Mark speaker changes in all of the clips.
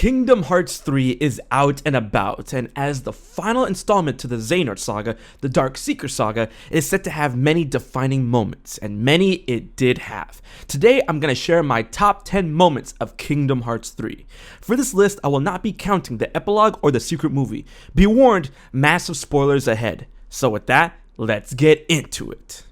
Speaker 1: Kingdom Hearts 3 is out and about, and as the final installment to the Zehner saga, the Dark Seeker saga, it is set to have many defining moments, and many it did have. Today, I'm going to share my top 10 moments of Kingdom Hearts 3. For this list, I will not be counting the epilogue or the secret movie. Be warned, massive spoilers ahead. So with that, let's get into it.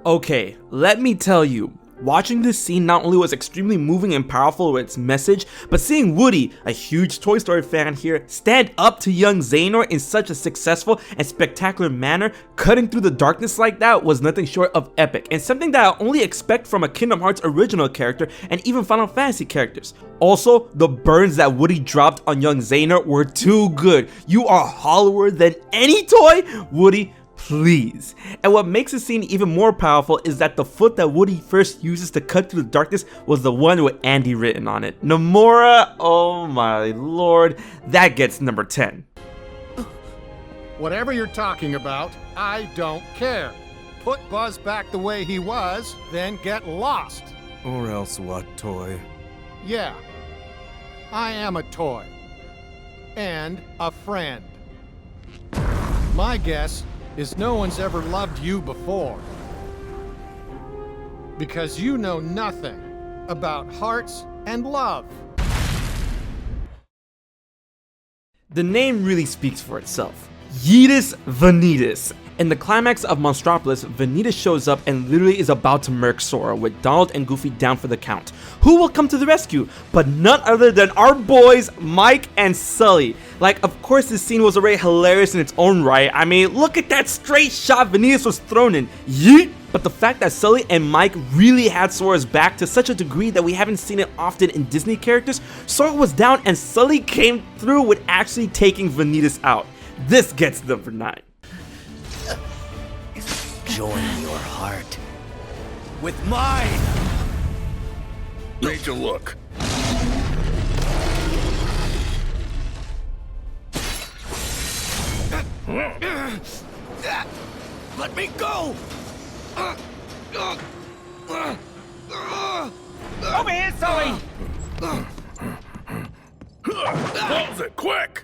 Speaker 1: Okay, let me tell you, watching this scene not only was extremely moving and powerful with its message, but seeing Woody, a huge Toy Story fan here, stand up to young Zehner in such a successful and spectacular manner, cutting through the darkness like that was nothing short of epic, and something that I only expect from a Kingdom Hearts original character and even Final Fantasy characters. Also, the burns that Woody dropped on young Zehner were too good. You are hollower than any toy, Woody. Please. And what makes the scene even more powerful is that the foot that Woody first uses to cut through the darkness was the one with Andy written on it. Nomura, oh my lord, that gets number 10.
Speaker 2: Whatever you're talking about, I don't care. Put Buzz back the way he was, then get lost.
Speaker 3: Or else what, toy?
Speaker 2: Yeah, I am a toy. And a friend. My guess is no one's ever loved you before. Because you know nothing about hearts and love.
Speaker 1: The name really speaks for itself. Yeetus Vanitas. In the climax of Monstropolis, Ventus shows up and literally is about to murk Sora with Donald and Goofy down for the count. Who will come to the rescue? But none other than our boys, Mike and Sully. Like, of course this scene was already hilarious in its own right. I mean, look at that straight shot Ventus was thrown in. Yeet! But the fact that Sully and Mike really had Sora's back to such a degree that we haven't seen it often in Disney characters, Sora was down and Sully came through with actually taking Ventus out. This gets number 9.
Speaker 4: Join your heart with mine.
Speaker 3: Need to look.
Speaker 4: Let me go! Over here, Sully!
Speaker 3: Close it, quick!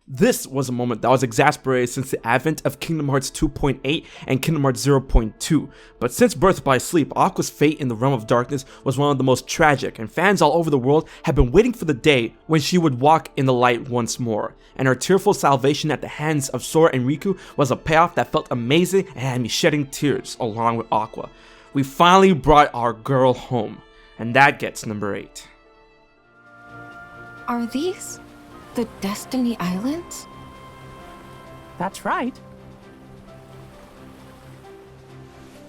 Speaker 1: This was a moment that was exasperated since the advent of Kingdom Hearts 2.8 and Kingdom Hearts 0.2, but since Birth by Sleep, Aqua's fate in the Realm of Darkness was one of the most tragic, and fans all over the world have been waiting for the day when she would walk in the light once more, and her tearful salvation at the hands of Sora and Riku was a payoff that felt amazing and had me shedding tears along with Aqua. We finally brought our girl home, and that gets number 8.
Speaker 5: Are these the Destiny Islands?
Speaker 6: That's right.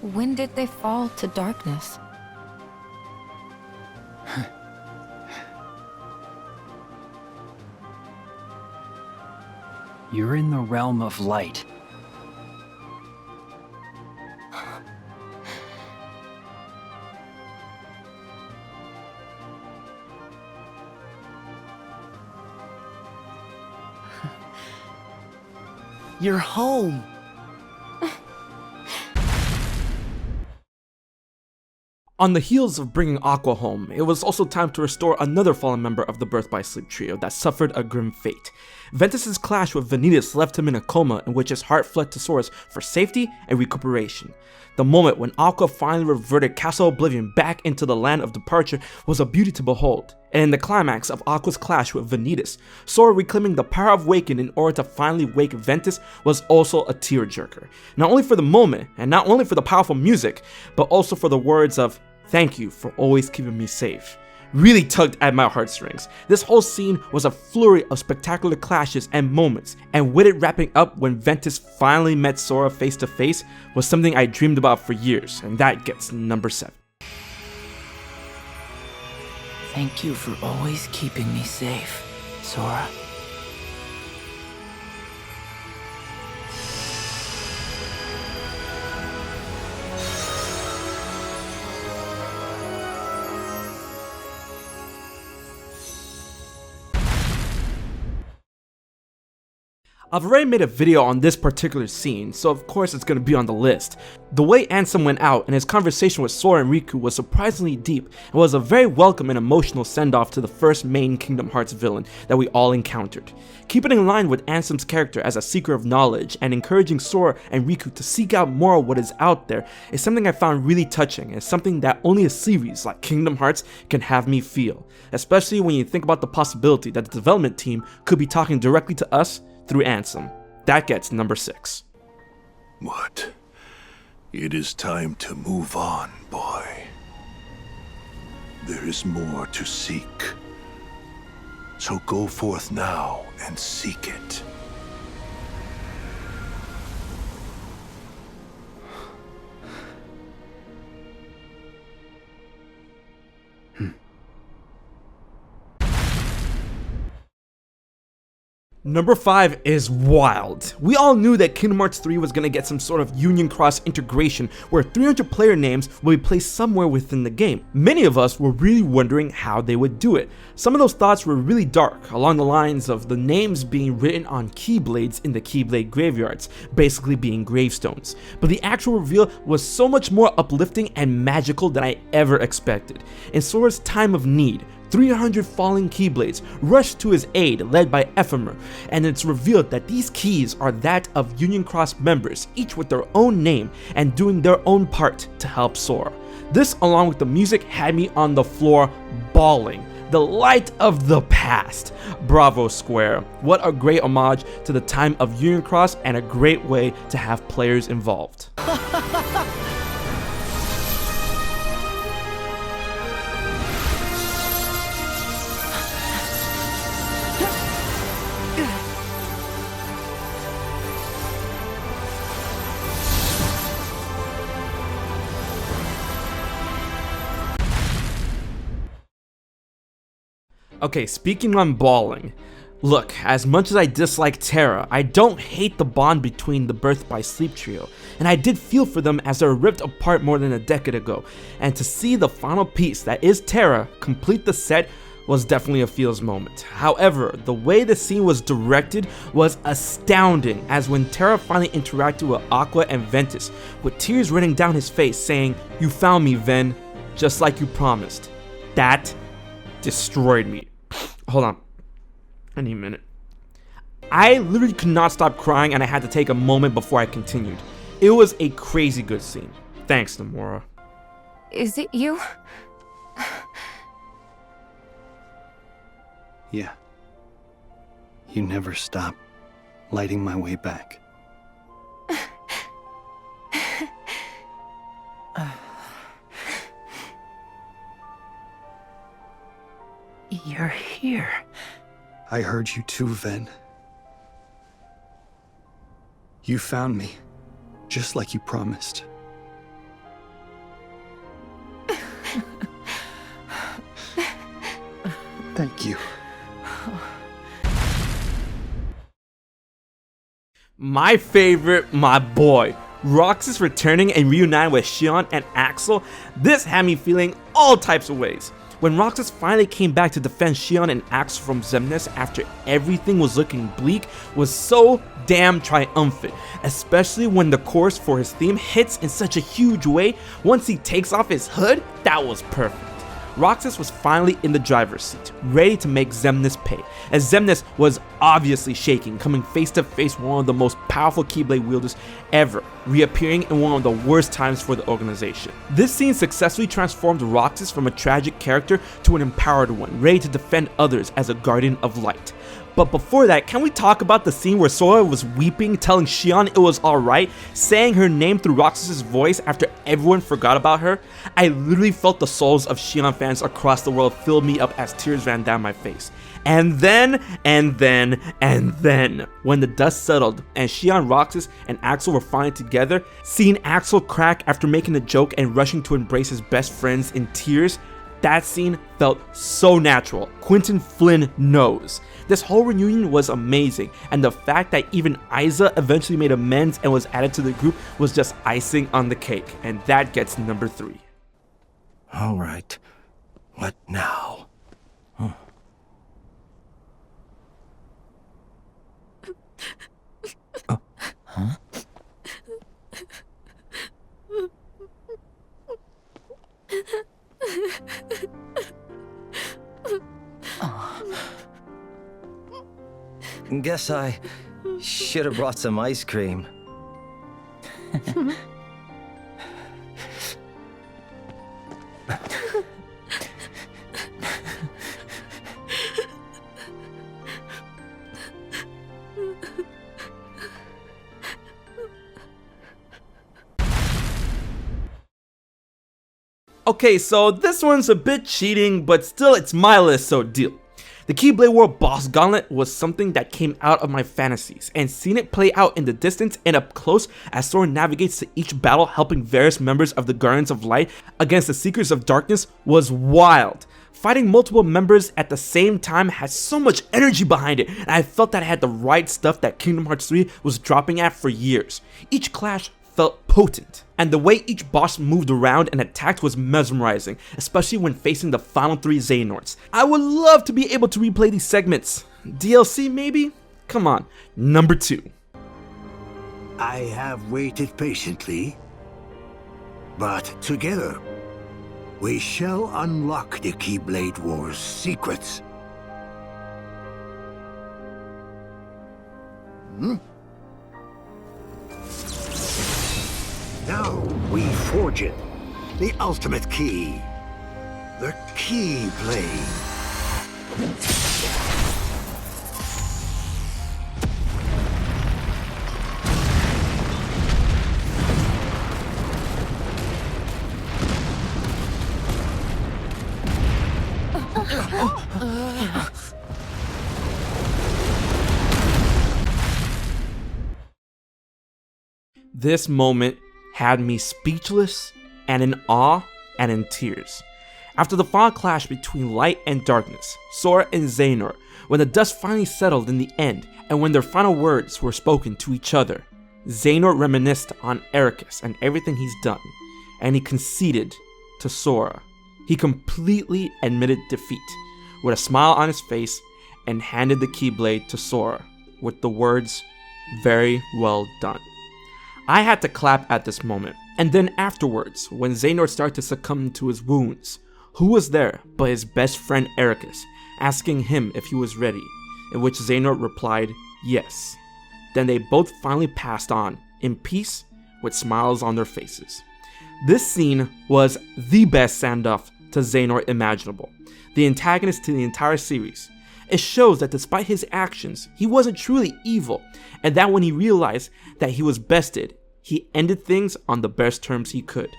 Speaker 5: When did they fall to darkness?
Speaker 6: You're in the realm of light.
Speaker 4: You're home.
Speaker 1: On the heels of bringing Aqua home, it was also time to restore another fallen member of the Birth by Sleep trio that suffered a grim fate. Ventus' clash with Ventus left him in a coma in which his heart fled to Sora's for safety and recuperation. The moment when Aqua finally reverted Castle Oblivion back into the land of departure was a beauty to behold. And in the climax of Aqua's clash with Ventus, Sora reclaiming the power of Waken in order to finally wake Ventus was also a tearjerker. Not only for the moment, and not only for the powerful music, but also for the words of, "Thank you for always keeping me safe." Really tugged at my heartstrings. This whole scene was a flurry of spectacular clashes and moments, and with it wrapping up when Ventus finally met Sora face to face was something I dreamed about for years, and that gets number 7.
Speaker 4: Thank you for always keeping me safe, Sora.
Speaker 1: I've already made a video on this particular scene, so of course it's going to be on the list. The way Ansem went out and his conversation with Sora and Riku was surprisingly deep and was a very welcome and emotional send-off to the first main Kingdom Hearts villain that we all encountered. Keeping in line with Ansem's character as a seeker of knowledge and encouraging Sora and Riku to seek out more of what is out there is something I found really touching and something that only a series like Kingdom Hearts can have me feel, especially when you think about the possibility that the development team could be talking directly to us through Ansem. That gets number 6.
Speaker 3: What? It is time to move on, boy. There is more to seek. So go forth now and seek it.
Speaker 1: Number 5 is wild. We all knew that Kingdom Hearts 3 was going to get some sort of Union Cross integration where 300 player names will be placed somewhere within the game. Many of us were really wondering how they would do it. Some of those thoughts were really dark, along the lines of the names being written on Keyblades in the Keyblade graveyards, basically being gravestones. But the actual reveal was so much more uplifting and magical than I ever expected. In Sora's time of need, 300 falling Keyblades rushed to his aid, led by Ephemer, and it's revealed that these keys are that of Union Cross members, each with their own name and doing their own part to help Sora. This, along with the music, had me on the floor bawling. The light of the past. Bravo Square. What a great homage to the time of Union Cross and a great way to have players involved. Okay, speaking on bawling. Look, as much as I dislike Terra, I don't hate the bond between the Birth by Sleep trio, and I did feel for them as they were ripped apart more than a decade ago, and to see the final piece that is Terra complete the set was definitely a feels moment. However, the way the scene was directed was astounding, as when Terra finally interacted with Aqua and Ventus, with tears running down his face saying, "You found me, Ven, just like you promised." That destroyed me. Hold on. I need a minute. I literally could not stop crying and I had to take a moment before I continued. It was a crazy good scene. Thanks, Nomura.
Speaker 5: Is it you?
Speaker 7: Yeah. You never stop lighting my way back.
Speaker 6: You're here.
Speaker 7: I heard you too, Ven. You found me, just like you promised. Thank you.
Speaker 1: My favorite, my boy. Roxas returning and reuniting with Xion and Axel. This had me feeling all types of ways. When Roxas finally came back to defend Xion and Axel from Xemnas after everything was looking bleak was so damn triumphant, especially when the chorus for his theme hits in such a huge way. Once he takes off his hood, that was perfect. Roxas was finally in the driver's seat, ready to make Xemnas pay, as Xemnas was obviously shaking, coming face to face with one of the most powerful Keyblade wielders ever, reappearing in one of the worst times for the organization. This scene successfully transformed Roxas from a tragic character to an empowered one, ready to defend others as a guardian of light. But before that, can we talk about the scene where Sora was weeping, telling Xion it was alright, saying her name through Roxas' voice after everyone forgot about her? I literally felt the souls of Xion fans across the world fill me up as tears ran down my face. And then, when the dust settled and Xion, Roxas, and Axel were finally together, seeing Axel crack after making a joke and rushing to embrace his best friends in tears, that scene felt so natural. Quentin Flynn knows. This whole reunion was amazing, and the fact that even Isa eventually made amends and was added to the group was just icing on the cake, and that gets number 3.
Speaker 3: All right. What now?
Speaker 8: Guess I should have brought some ice cream.
Speaker 1: Okay, so this one's a bit cheating, but still it's my list, so deal. The Keyblade Wars boss gauntlet was something that came out of my fantasies, and seeing it play out in the distance and up close as Sora navigates to each battle helping various members of the Guardians of Light against the Seekers of Darkness was wild. Fighting multiple members at the same time had so much energy behind it, and I felt that I had the right stuff that Kingdom Hearts 3 was dropping at for years. Each clash felt potent, and the way each boss moved around and attacked was mesmerizing, especially when facing the final 3 Xehanorts. I would love to be able to replay these segments. DLC maybe? Come on. Number 2.
Speaker 9: I have waited patiently, but together we shall unlock the Keyblade Wars secrets. Now we forge it, the ultimate key, the Keyblade.
Speaker 1: This moment had me speechless and in awe and in tears. After the final clash between light and darkness, Sora and Zehner, when the dust finally settled in the end and when their final words were spoken to each other, Zehner reminisced on Ericus and everything he's done, and he conceded to Sora. He completely admitted defeat, with a smile on his face, and handed the Keyblade to Sora with the words, "Very well done." I had to clap at this moment, and then afterwards, when Xehanort started to succumb to his wounds, who was there but his best friend Ericus, asking him if he was ready, in which Xehanort replied, yes. Then they both finally passed on, in peace, with smiles on their faces. This scene was the best send-off to Xehanort imaginable, the antagonist to the entire series. It shows that despite his actions, he wasn't truly evil, and that when he realized that he was bested, he ended things on the best terms he could.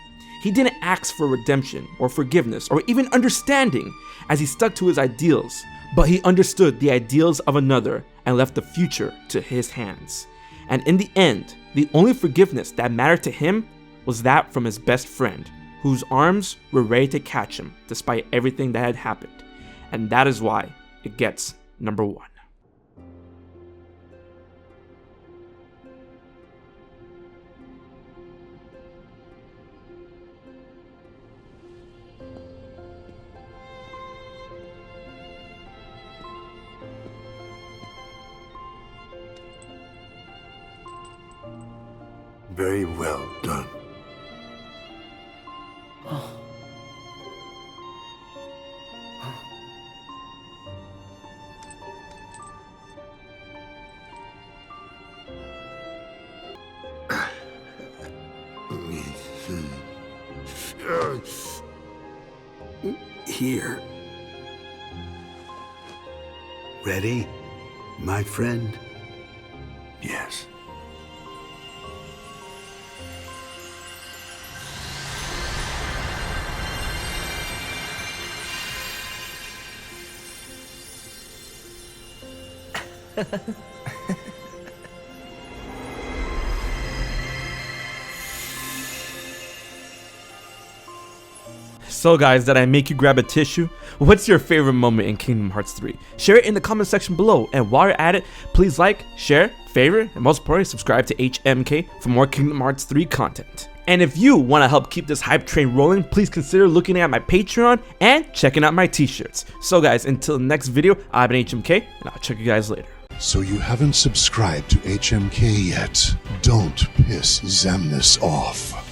Speaker 1: He didn't ask for redemption or forgiveness or even understanding, as he stuck to his ideals, but he understood the ideals of another and left the future to his hands. And in the end, the only forgiveness that mattered to him was that from his best friend, whose arms were ready to catch him despite everything that had happened. And that is why it gets number 1.
Speaker 9: Very well done. Here. Ready, my friend?
Speaker 3: Yes.
Speaker 1: So guys, did I make you grab a tissue? What's your favorite moment in Kingdom Hearts 3? Share it in the comment section below, and while you're at it, please like, share, favorite, and most importantly, subscribe to HMK for more Kingdom Hearts 3 content. And if you want to help keep this hype train rolling, please consider looking at my Patreon and checking out my t-shirts. So guys, until the next video, I've been HMK, and I'll check you guys later.
Speaker 3: So you haven't subscribed to HMK yet? Don't piss Xemnas off.